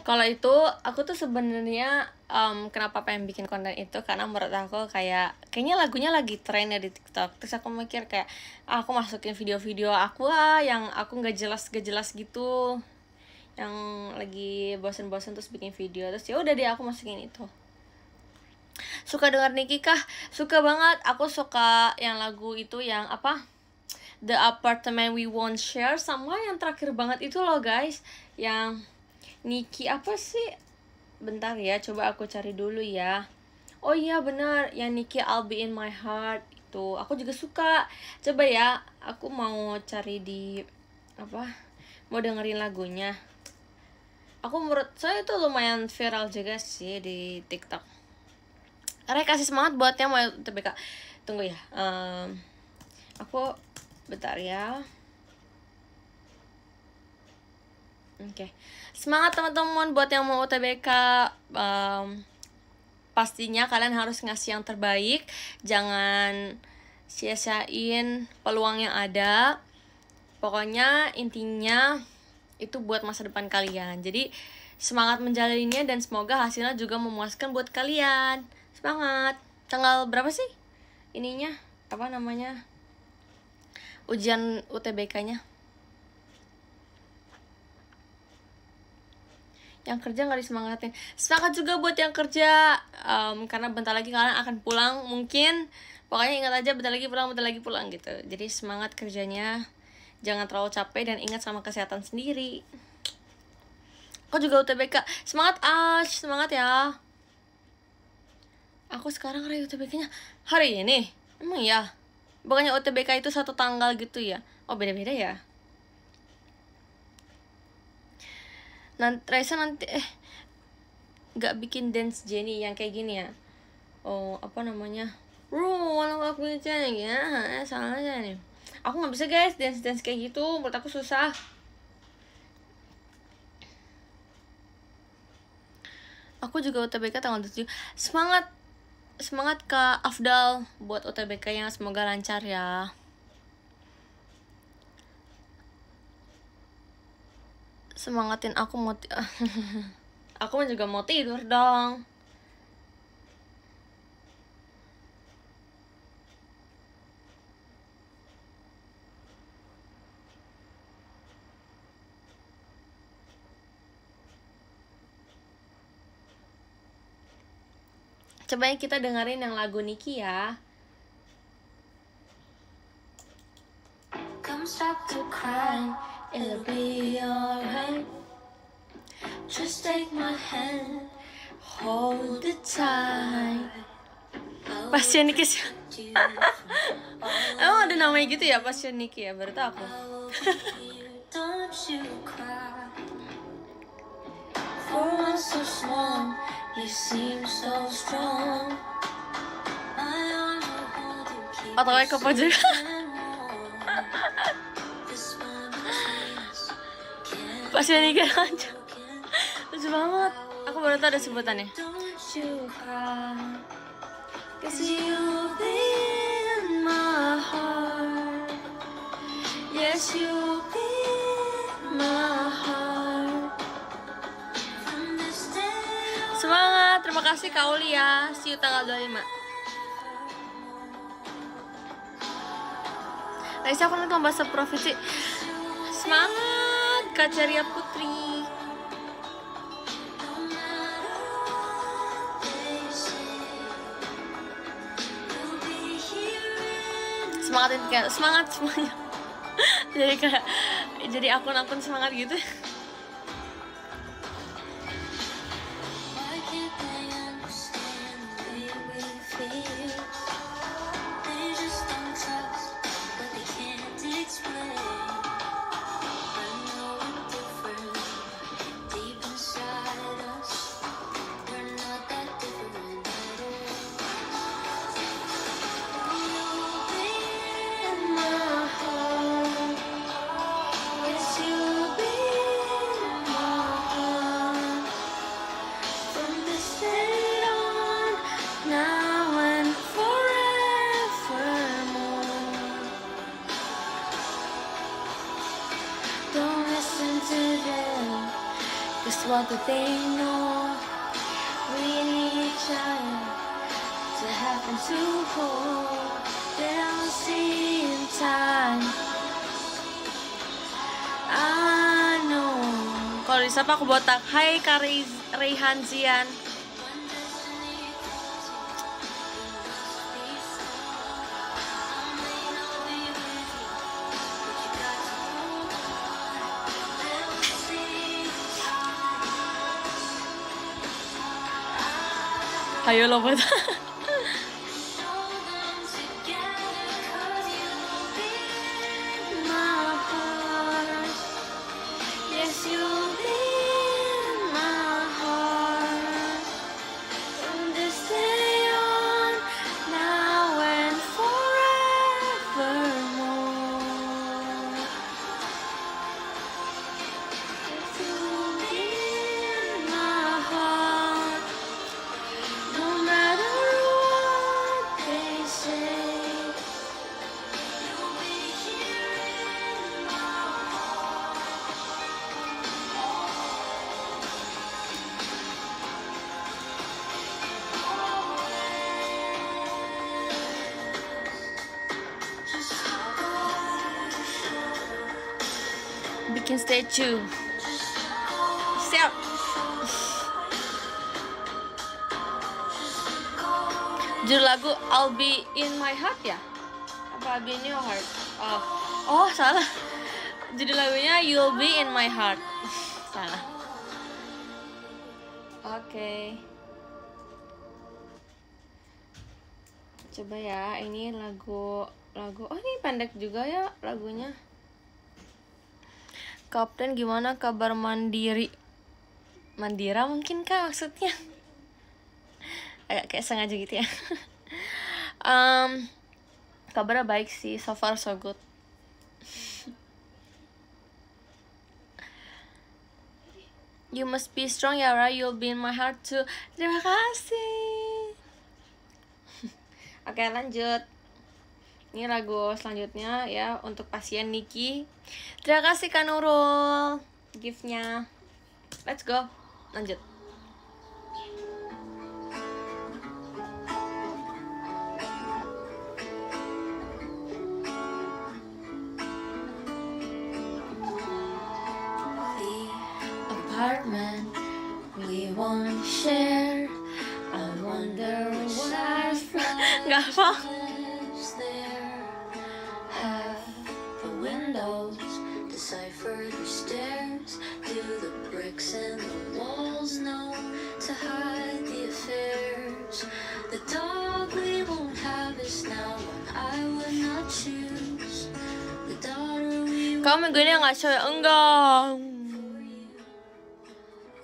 kalau itu aku tuh sebenarnya kenapa pengen bikin konten itu karena menurut aku kayaknya lagunya lagi tren ya di TikTok. Terus aku mikir kayak aku masukin video-video aku yang aku nggak jelas gitu, yang lagi bosen-bosen terus bikin video. Terus ya udah deh aku masukin itu. Suka denger Nicki kah? Suka banget. Aku suka yang lagu itu yang apa? The Apartment We Won't Share, sama yang terakhir banget itu loh guys, yang Nicki apa sih? Bentar ya, coba aku cari dulu ya. Oh iya benar, yang Nicki I'll Be In My Heart itu aku juga suka. Coba ya, aku mau cari di apa? Mau dengerin lagunya. Aku menurut saya itu lumayan viral juga sih di TikTok. Karena kasih semangat buat yang mau UTBK. Tunggu ya. Aku bentar ya. Oke. Semangat teman-teman buat yang mau UTBK. Pastinya kalian harus ngasih yang terbaik. Jangan sia-siain peluang yang ada. Pokoknya intinya itu buat masa depan kalian. Jadi semangat menjalaninya dan semoga hasilnya juga memuaskan buat kalian. Semangat. Tanggal berapa sih ininya? Apa namanya? Ujian UTBK-nya. Yang kerja nggak disemangatin. Semangat juga buat yang kerja. Karena bentar lagi kalian akan pulang mungkin. Pokoknya ingat aja bentar lagi pulang gitu. Jadi semangat kerjanya. Jangan terlalu capek dan ingat sama kesehatan sendiri. Aku juga UTBK. Semangat Ash, semangat ya. Aku sekarang rayu UTBK-nya hari ini. Emang ya? Bukannya UTBK itu satu tanggal gitu ya? Oh beda-beda ya? Raisa nanti gak bikin dance Jenny yang kayak gini ya? Oh apa namanya? Walau aku bicara ya, salah aja nih. Aku nggak bisa guys dance kayak gitu, menurut aku susah. Aku juga UTBK tanggal 7. Semangat Kak Afdal buat UTBK-nya, semoga lancar ya. Semangatin aku aku juga mau tidur dong. Coba kita dengerin yang lagu Nicki ya. Come stop to cry, it'll be alright. Just take my hand, hold it tight. Passion Nicki sih. Emang ada namanya gitu ya, Passion Nicki ya? Baru tau aku. Don't you cry. For one so small, you seem so strong. Atau kayak apa juga? Pasien Nicki aja. Lucu banget. Aku baru tahu ada sebutannya. Cause you've been my heart. Yes, you've been my heart. Semangat, terima kasih Kak Uli ya. See you tanggal 25. Raisa aku nanti bahasa provinsi. Semangat Kak Ceria Putri. Semangat semuanya. jadi akun-akun semangat gitu. What do they know? We need each other to happen to hold. They'll see in time. I know. Kalau disapa aku botak. Hai Kak Reyhan Zian. Hayo lobot. Bikin statue. Siap. Judul lagu I'll Be In My Heart ya? Apa I'll Be In Your Heart? Oh salah. Judul lagunya You'll Be In My Heart. Salah. Oke. Coba ya, ini lagu. Oh ini pendek juga ya lagunya. Kapten, gimana kabar Mandiri? Mandira mungkin kah maksudnya? Agak kayak sengaja gitu ya. Kabarnya baik sih, so far so good. You must be strong Yara, you'll be in my heart too. Terima kasih. Oke lanjut. Ini lagu selanjutnya ya untuk pasien Niki. Terima kasih Kak Nurul gift-nya. Let's go. Lanjut. The apartment we won't share. I wonder why. Gak apa. Decipher the stairs, do the bricks and the walls know to hide the affairs. The dog we won't have is now one I would not choose. The daughter we kau minggu ini nggak show ya? Enggak.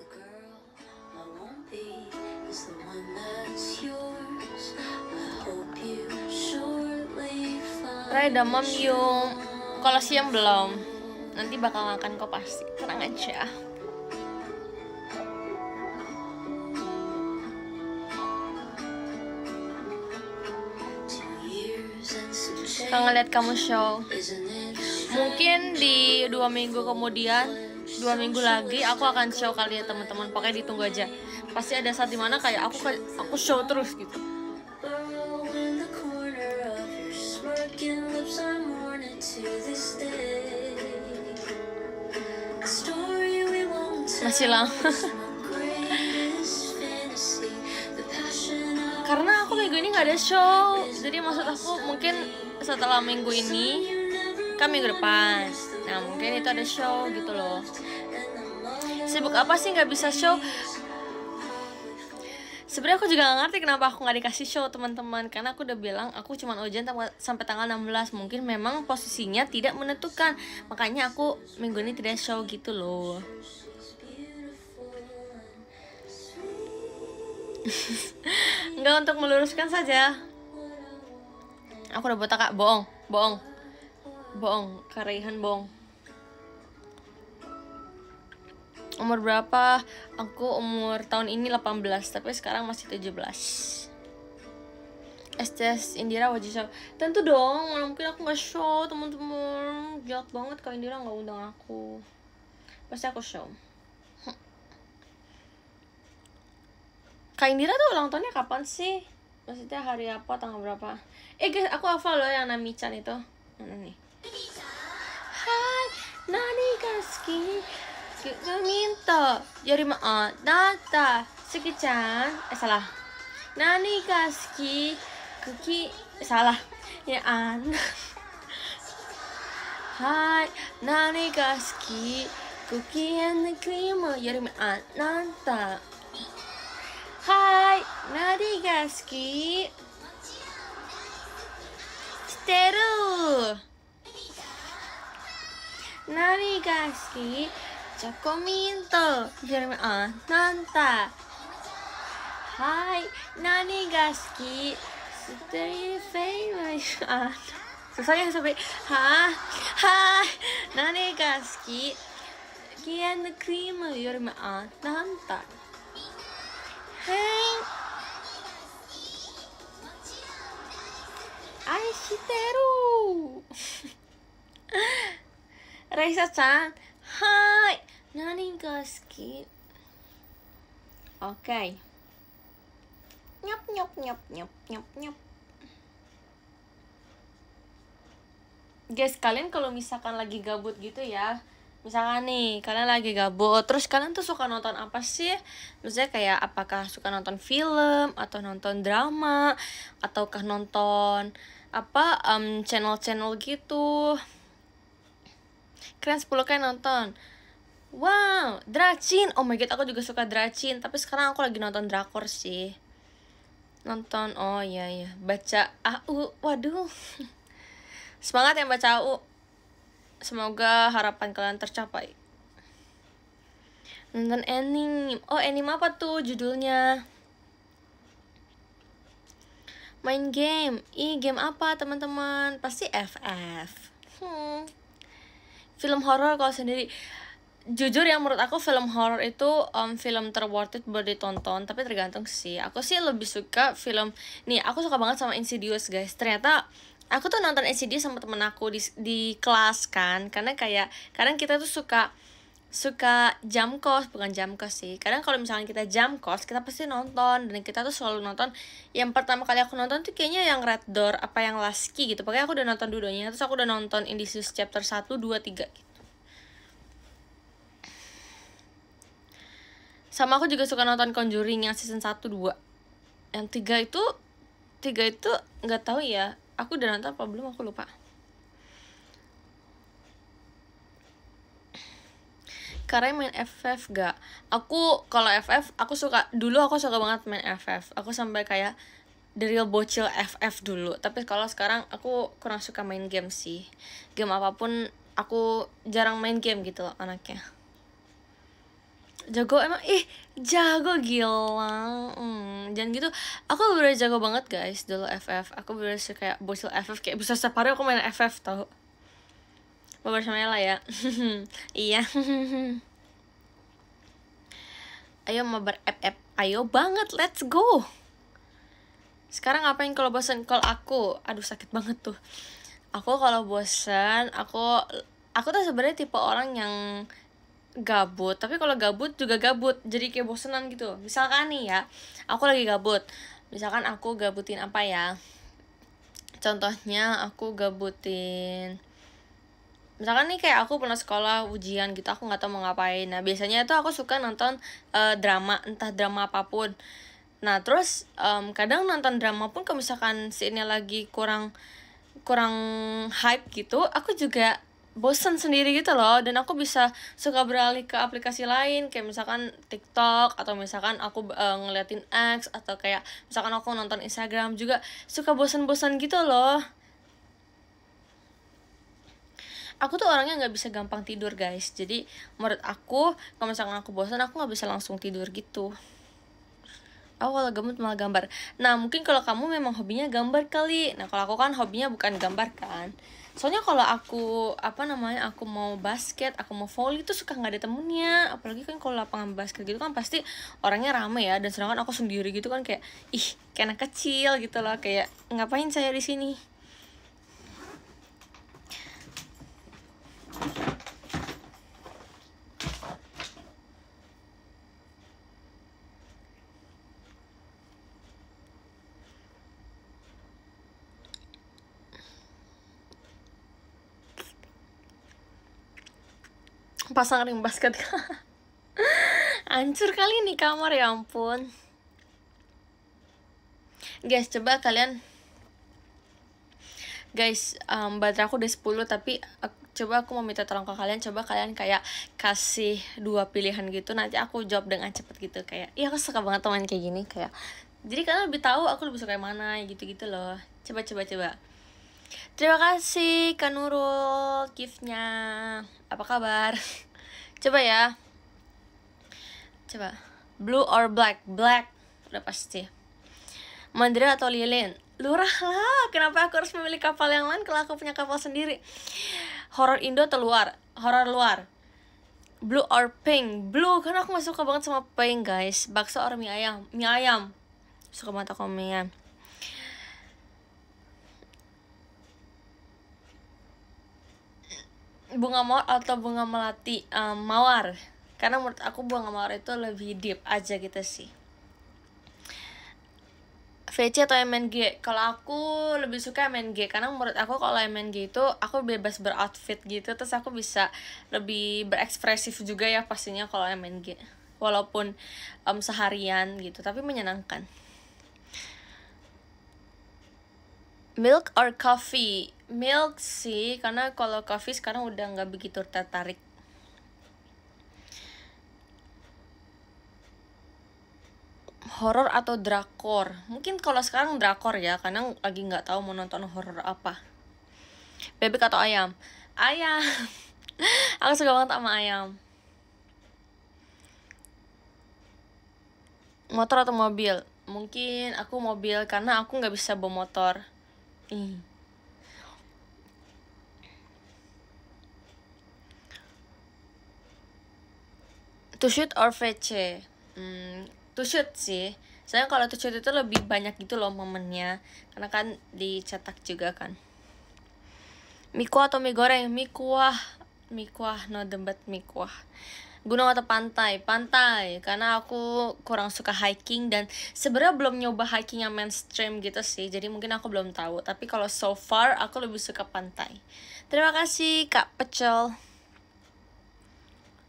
The girl I won't be is the one that's yours. I hope you shortly find. Ray damam yung kalau siang belum. Nanti bakal makan kok pasti, tenang aja. Kalau ngeliat kamu show, mungkin di 2 minggu kemudian, 2 minggu lagi aku akan show kali ya teman-teman. Pokoknya ditunggu aja. Pasti ada saat dimana kayak aku show terus gitu. Masih lama. Karena aku minggu ini nggak ada show, jadi maksud aku mungkin setelah minggu ini kan minggu depan, nah mungkin itu ada show gitu loh. Sibuk apa sih nggak bisa show? Sebenarnya aku juga gak ngerti kenapa aku nggak dikasih show teman-teman, karena aku udah bilang aku cuma ujian sampai tanggal 16. Mungkin memang posisinya tidak menentukan, makanya aku minggu ini tidak show gitu loh. Enggak, untuk meluruskan saja. Aku udah botak kak, bohong, Karihan bohong. Umur berapa? Aku umur tahun ini 18, tapi sekarang masih 17. STS Indira wajib show. Tentu dong, mana mungkin aku nggak show teman-teman. Jahat banget kalau Indira nggak undang aku. Pasti aku show. Kak Indira tuh ulang tahunnya kapan sih? Maksudnya hari apa, tanggal berapa? Guys, aku hafal loh yang Nami-chan itu. Mana nih? Hai, nani kaski minta Yorima data Suki-chan. Salah. Nani kaski kuki. Salah. Ya Hai, nani kaski kuki and cream Yorima nanta. Hai, Hai, nari ga suki? Shiteru. Nari ga suki? Chocominto. Yorime ananta. Hai, nani ga suki? Shiteru famous. Susah ya sampai hai, nani ga suki? Cookie and cream yorime ananta. Hai. Aishiteru. Raisa-chan, hai. Nani ga suki? Oke. Nyop nyop nyop nyop nyop nyop. Guys, kalian kalau misalkan lagi gabut gitu ya, misalkan nih kalian lagi gabut, terus kalian tuh suka nonton apa sih? Maksudnya kayak apakah suka nonton film atau nonton drama ataukah nonton apa channel-channel gitu. Kalian 10 kayak nonton. Wow, Dracin. Oh my god, aku juga suka Dracin, tapi sekarang aku lagi nonton drakor sih. Nonton, oh iya, baca AU, waduh. Semangat ya baca AU. Semoga harapan kalian tercapai. Nonton anime. Oh, anime apa tuh judulnya? Main game. Game apa teman-teman? Pasti FF. Film horor kalau sendiri, jujur ya menurut aku film horor itu film terworth it buat ditonton, tapi tergantung sih. Aku sih lebih suka film, nih aku suka banget sama Insidious guys. Ternyata aku tuh nonton Insidious sama temen aku di kelas kan, karena kayak kadang kita tuh suka jam kos, bukan jam kos sih. Kadang kalau misalnya kita jam kos, kita pasti nonton, dan kita tuh selalu nonton. Yang pertama kali aku nonton tuh kayaknya yang Red Door apa yang Last Key gitu. Pokoknya aku udah nonton dua-duanya, terus aku udah nonton Insidious chapter 1, 2, 3 gitu. Sama aku juga suka nonton Conjuring yang season 1, 2. Yang 3 itu nggak tahu ya. Aku udah nonton apa belum, aku lupa. Karena main FF gak? Aku kalau FF aku suka banget main FF. Aku sampai kayak the real bocil FF dulu. Tapi kalau sekarang aku kurang suka main game sih. Game apapun aku jarang main game gitu loh anaknya. Jago emang, jago gila. Jangan gitu. Aku bener jago banget guys dulu FF. Aku bener kayak bocil FF, kayak bisa setiap hari aku main FF tau. Mau bersama Ella ya. Iya. Ayo mabar FF. Ayo banget, let's go. Sekarang ngapain kalau bosan? Kalau aku, aduh sakit banget tuh. Aku kalau bosan, aku tuh sebenarnya tipe orang yang gabut, tapi kalau gabut juga gabut, jadi kayak bosenan gitu. Misalkan nih ya, aku lagi gabut, misalkan aku gabutin apa ya, contohnya aku gabutin, misalkan nih kayak aku pernah sekolah ujian gitu, aku nggak tahu mau ngapain. Nah biasanya itu aku suka nonton drama, entah drama apapun. Nah terus kadang nonton drama pun kalau misalkan scene-nya lagi kurang hype gitu, aku juga bosen sendiri gitu loh. Dan aku bisa suka beralih ke aplikasi lain, kayak misalkan TikTok, atau misalkan aku ngeliatin X, atau kayak misalkan aku nonton Instagram juga suka bosen-bosen gitu loh. Aku tuh orangnya nggak bisa gampang tidur guys. Jadi menurut aku kalau misalkan aku bosan, aku nggak bisa langsung tidur gitu. Aku kalau gabut malah gambar. Nah mungkin kalau kamu memang hobinya gambar kali. Nah kalau aku kan hobinya bukan gambar kan. Soalnya kalau aku aku mau basket, aku mau volley itu suka nggak ada temennya. Apalagi kan kalau lapangan basket gitu kan pasti orangnya rame ya. Dan sedangkan aku sendiri gitu kan kayak kayak anak kecil gitu loh. Kayak ngapain saya di sini. Pasang ring basket. Hancur kali nih kamar, ya ampun. Guys, coba kalian Guys, baterai aku udah 10, tapi coba aku mau minta tolong ke kalian, coba kalian kayak kasih 2 pilihan gitu, nanti aku jawab dengan cepet gitu. Kayak, iya aku suka banget teman kayak gini, kayak jadi kalian lebih tahu aku lebih suka yang mana, gitu-gitu loh. Coba. Terima kasih Kak Nurul, gift-nya. Apa kabar? Coba ya. Coba. Blue or black? Black. Udah pasti. Mandira atau lilin? Lurah lah. Kenapa aku harus memilih kapal yang lain kalau aku punya kapal sendiri? Horor Indo atau luar? Horor luar. Blue or pink? Blue, karena aku gak suka banget sama pink, guys. Bakso or mie ayam? Mie ayam. Suka banget aku mie ayam. Bunga mawar atau bunga melati? Mawar, karena menurut aku bunga mawar itu lebih deep aja gitu sih. VC atau MNG? Kalau aku lebih suka MNG, karena menurut aku kalau MNG itu aku bebas beroutfit gitu, terus aku bisa lebih berekspresif juga ya pastinya kalau MNG, walaupun seharian gitu, tapi menyenangkan. Milk or coffee? Milk sih, karena kalau coffee sekarang udah nggak begitu tertarik. Horor atau drakor? Mungkin kalau sekarang drakor ya, karena lagi nggak tahu mau nonton horor apa. Bebek atau ayam? Ayam. Aku suka banget sama ayam. Motor atau mobil? Mungkin aku mobil, karena aku nggak bisa bawa motor. To shoot or VC? To shoot sih. Soalnya kalau to shoot itu lebih banyak gitu loh momennya, karena kan dicetak juga kan. Mie kuah atau mie goreng? Mie kuah, no debat, mie kuah. Gunung atau pantai? Pantai, karena aku kurang suka hiking, dan sebenarnya belum nyoba hiking yang mainstream gitu sih, jadi mungkin aku belum tahu. Tapi kalau so far aku lebih suka pantai. Terima kasih Kak Pecel.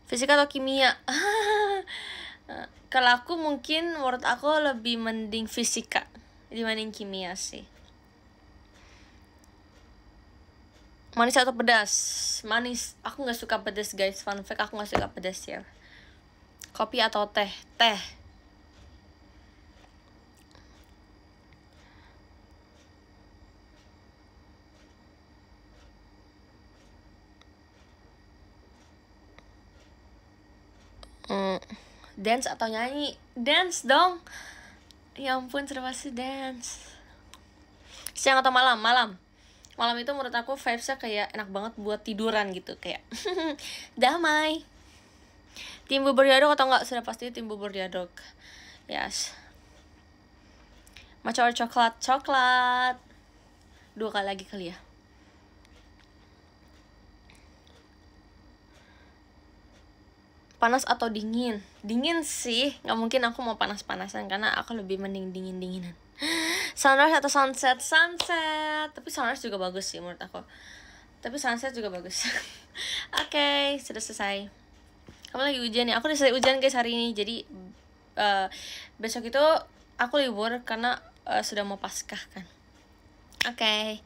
Fisika atau kimia? Kalau aku mungkin menurut aku lebih mending fisika dibanding kimia sih. Manis atau pedas? Manis. Aku nggak suka pedas, guys. Fun fact, aku nggak suka pedas ya. Kopi atau teh? Teh. Dance atau nyanyi? Dance dong. Ya ampun, serba sih dance. Siang atau malam? Malam. Malam itu menurut aku vibes-nya kayak enak banget buat tiduran gitu, kayak damai. Tim bubur diaduk atau enggak? Sudah pasti tim bubur diaduk. Yes. Matcha or coklat? Coklat. 2 kali lagi kali ya. Panas atau dingin? Dingin sih, nggak mungkin aku mau panas-panasan, karena aku lebih mending dingin-dinginan. Sunrise atau sunset? Sunset. Tapi sunrise juga bagus sih menurut aku. Tapi sunset juga bagus. Oke, sudah selesai. Kamu lagi ujian ya? Aku udah selesai ujian guys hari ini. Jadi besok itu aku libur karena sudah mau Paskah kan. Oke.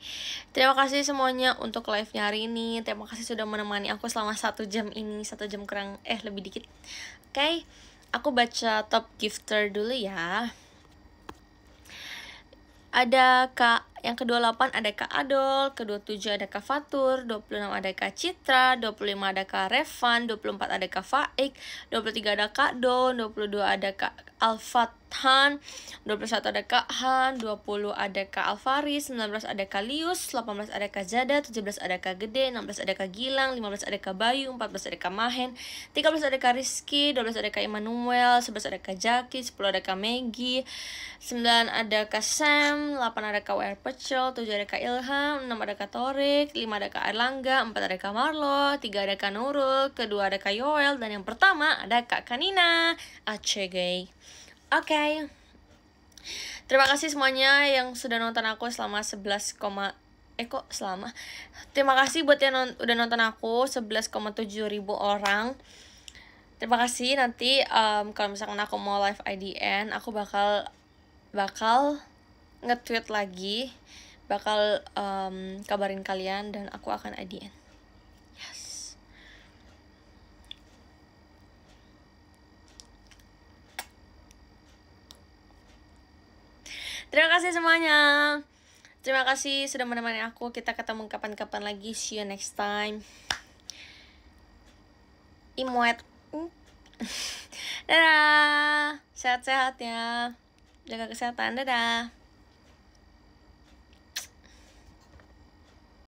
Terima kasih semuanya untuk live-nya hari ini. Terima kasih sudah menemani aku selama 1 jam ini. 1 jam kurang, lebih dikit. Oke. Aku baca top gifter dulu ya. Ada Kak, yang ke-28 ada Kak Adol, ke-27 ada Kak Fatur, 26 ada Kak Citra, 25 ada Kak Revan, 24 ada Kak Faik, 23 ada Kak Don, 22 ada Kak Alfathan, 21 ada Kak Han, 20 ada Kak Alvaris, 19 ada Kak Lius, 18 ada Kak Zada, 17 ada Kak Gede, 16 ada Kak Gilang, 15 ada Kak Bayu, 14 ada Kak Mahen, 13 ada Kak Rizky, 12 ada Kak Immanuel, 11 ada Kak Jaki, 10 ada Kak Maggie, 9 ada Kak Sam, 8 ada Kak WR Pecel, 7 ada Kak Ilham, 6 ada Kak Torik, 5 ada Kak Erlangga, 4 ada Kak Marlo, 3 ada Kak Nurul, kedua ada Kak Yoel, dan yang pertama ada Kak Kanina. Acegay. Oke. Terima kasih semuanya yang sudah nonton aku selama 11, selama. Terima kasih buat yang udah nonton aku 11,7 ribu orang. Terima kasih. Nanti kalau misalkan aku mau live IDN, aku bakal nge-tweet lagi bakal kabarin kalian dan aku akan IDN. Yes. Terima kasih semuanya. Terima kasih sudah menemani aku. Kita ketemu kapan-kapan lagi. See you next time. Imwet. Dadah. Sehat-sehat ya. Jaga kesehatan. Dadah.